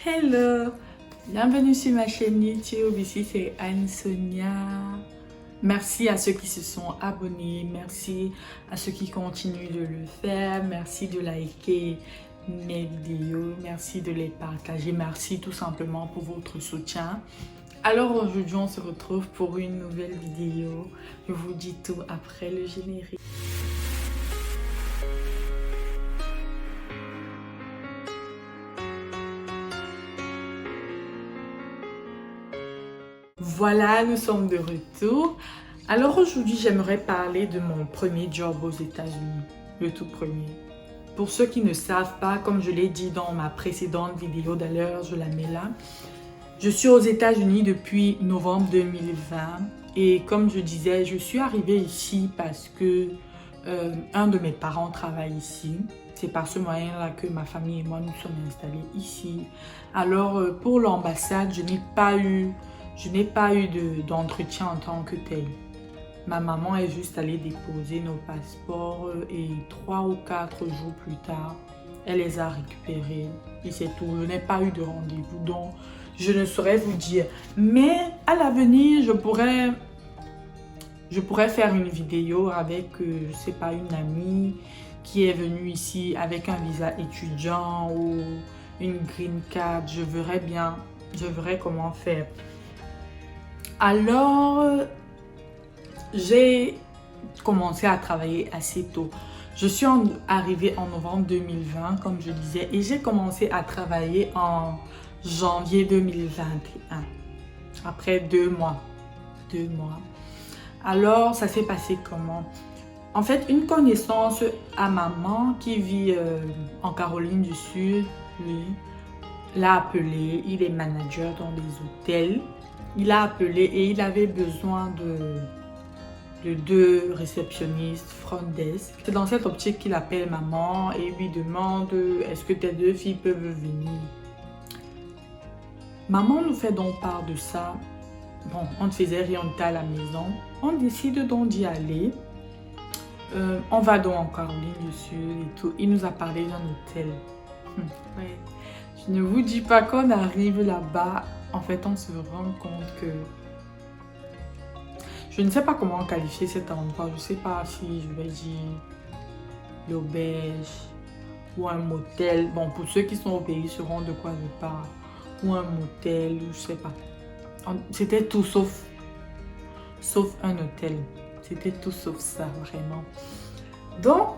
Hello, bienvenue sur ma chaîne YouTube, ici c'est Anne-Sonia. Merci à ceux qui se sont abonnés, merci à ceux qui continuent de le faire, merci de liker mes vidéos, merci de les partager, merci tout simplement pour votre soutien. Alors aujourd'hui on se retrouve pour une nouvelle vidéo, je vous dis tout après le générique. Voilà, nous sommes de retour. Alors aujourd'hui, j'aimerais parler de mon premier job aux États-Unis, le tout premier. Pour ceux qui ne savent pas, comme je l'ai dit dans ma précédente vidéo, d'ailleurs, je la mets là. Je suis aux États-Unis depuis novembre 2020 et comme je disais, je suis arrivée ici parce que un de mes parents travaille ici. C'est par ce moyen-là que ma famille et moi nous sommes installés ici. Alors pour l'ambassade, je n'ai pas eu d'entretien en tant que tel. Ma maman est juste allée déposer nos passeports et 3 ou 4 jours plus tard, elle les a récupérés et c'est tout. Je n'ai pas eu de rendez-vous, donc je ne saurais vous dire. Mais à l'avenir, je pourrais faire une vidéo avec, je sais pas, une amie qui est venue ici avec un visa étudiant ou une green card. Je verrai bien, je verrai comment faire. Alors, j'ai commencé à travailler assez tôt. Je suis arrivée en novembre 2020, comme je disais, et j'ai commencé à travailler en janvier 2021, après 2 mois. 2 mois. Alors, ça s'est passé comment? En fait, une connaissance à maman qui vit en Caroline du Sud, lui, l'a appelé. Il est manager dans des hôtels. Il a appelé et il avait besoin de 2 réceptionnistes front desk. C'est dans cette optique qu'il appelle maman et lui demande est-ce que tes 2 filles peuvent venir. Maman nous fait donc part de ça. Bon, on ne faisait rien, on était à la maison. On décide donc d'y aller. On va donc en Caroline du Sud et tout. Il nous a parlé d'un hôtel. Ouais. Je ne vous dis pas qu'on arrive là-bas. En fait, on se rend compte que je ne sais pas comment qualifier cet endroit. Je ne sais pas si je vais dire l'auberge ou un motel. Bon, pour ceux qui sont au pays sauront de quoi je parle. Ou un motel, je ne sais pas. C'était tout sauf un hôtel. C'était tout sauf ça, vraiment. Donc,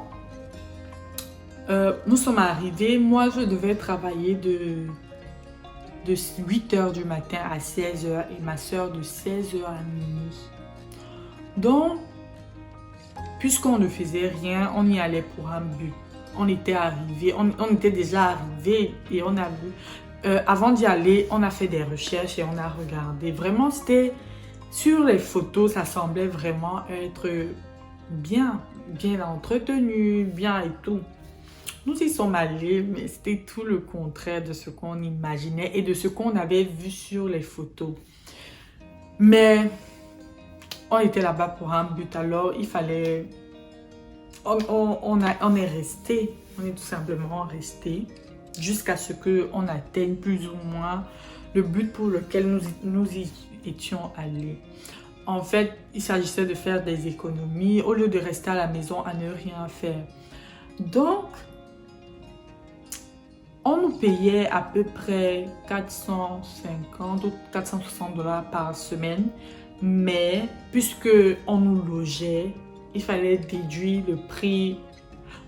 nous sommes arrivés. Moi, je devais travailler de 8h du matin à 16h et ma soeur de 16h à minuit. Donc, puisqu'on ne faisait rien, on y allait pour un but. On était arrivé, on était déjà arrivé et on a vu. Avant d'y aller, on a fait des recherches et on a regardé. Vraiment, c'était sur les photos, ça semblait vraiment être bien entretenu, bien et tout. Nous y sommes allés, mais c'était tout le contraire de ce qu'on imaginait et de ce qu'on avait vu sur les photos. Mais on était là-bas pour un but, alors il fallait... On est resté, on est tout simplement resté jusqu'à ce qu'on atteigne plus ou moins le but pour lequel nous y étions allés. En fait, il s'agissait de faire des économies au lieu de rester à la maison à ne rien faire. Donc, on nous payait à peu près 450 ou 460 $ par semaine, mais puisque on nous logeait, il fallait déduire le prix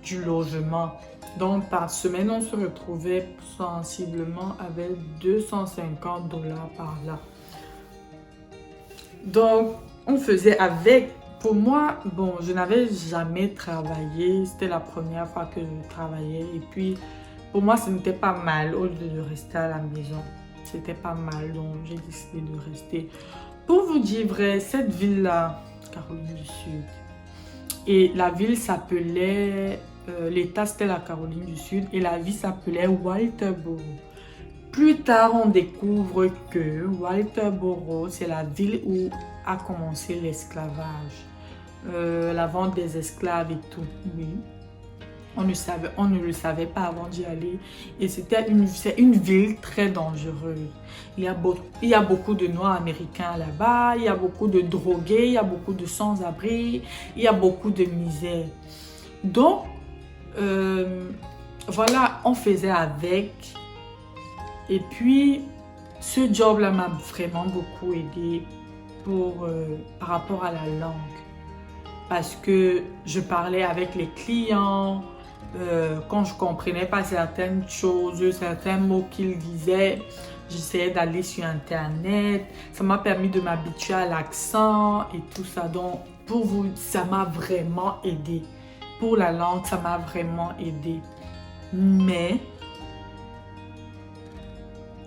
du logement. Donc par semaine, on se retrouvait sensiblement avec 250 $ par là. Donc on faisait avec. Pour moi, bon, je n'avais jamais travaillé. C'était la première fois que je travaillais et puis pour moi, ce n'était pas mal au lieu de rester à la maison. C'était pas mal, donc j'ai décidé de rester. Pour vous dire vrai, cette ville-là, Caroline du Sud, et la ville s'appelait, l'État c'était la Caroline du Sud, et la ville s'appelait Walterboro. Plus tard, on découvre que Walterboro, c'est la ville où a commencé l'esclavage, la vente des esclaves et tout, oui. On ne le savait pas avant d'y aller. Et c'est une ville très dangereuse. Il y a beaucoup de Noirs américains là-bas, il y a beaucoup de drogués, il y a beaucoup de sans-abri, il y a beaucoup de misère. Donc, voilà, on faisait avec. Et puis, ce job-là m'a vraiment beaucoup aidé par rapport à la langue. Parce que je parlais avec les clients, quand je ne comprenais pas certaines choses, certains mots qu'ils disaient, j'essayais d'aller sur Internet. Ça m'a permis de m'habituer à l'accent et tout ça. Donc, pour vous, ça m'a vraiment aidé. Pour la langue, ça m'a vraiment aidé. Mais,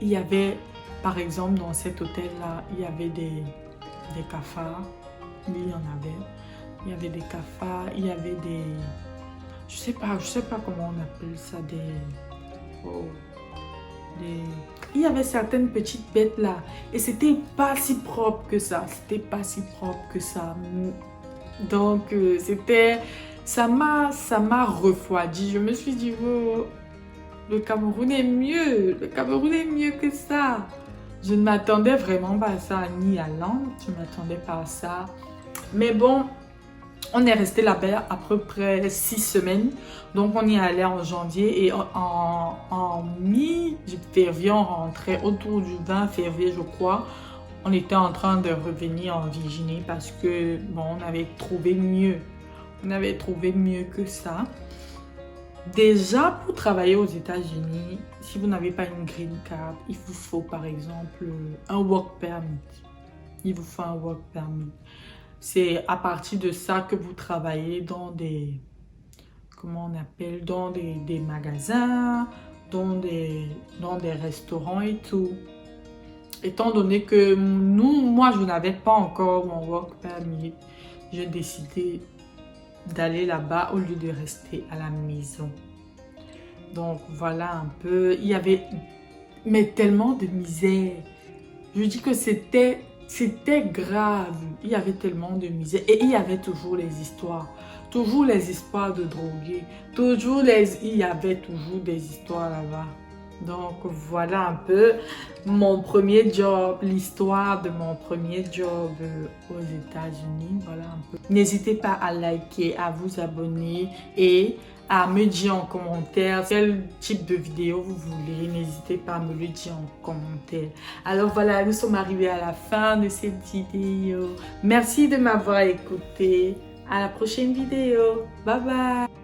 il y avait, par exemple, dans cet hôtel-là, il y avait des cafards. Oui, il y en avait. Il y avait des cafards, il y avait des... Je sais pas comment on appelle ça, il y avait certaines petites bêtes là. Et c'était pas si propre que ça. C'était pas si propre que ça. Donc, ça m'a refroidi. Je me suis dit, oh, le Cameroun est mieux. Le Cameroun est mieux que ça. Je ne m'attendais vraiment pas à ça, ni à Londres. Je ne m'attendais pas à ça. Mais bon, on est resté là-bas à peu près 6 semaines. Donc, on y est allé en janvier et en mi-février, on rentrait autour du 20 février, je crois. On était en train de revenir en Virginie parce que, bon, on avait trouvé mieux. On avait trouvé mieux que ça. Déjà, pour travailler aux États-Unis, si vous n'avez pas une green card, il vous faut par exemple un work permit. Il vous faut un work permit. C'est à partir de ça que vous travaillez dans des, comment on appelle, dans des magasins, dans des restaurants et tout. Étant donné que moi, je n'avais pas encore mon work permit, j'ai décidé d'aller là-bas au lieu de rester à la maison. Donc voilà un peu, il y avait mais tellement de misère. Je dis que c'était grave. Il y avait tellement de misère et il y avait toujours les histoires de drogués, il y avait toujours des histoires là-bas. Donc voilà un peu mon premier job, l'histoire de mon premier job aux États-Unis. Voilà un peu. N'hésitez pas à liker, à vous abonner et à me dire en commentaire quel type de vidéo vous voulez. N'hésitez pas à me le dire en commentaire. Alors voilà, nous sommes arrivés à la fin de cette vidéo. Merci de m'avoir écouté. À la prochaine vidéo. Bye bye.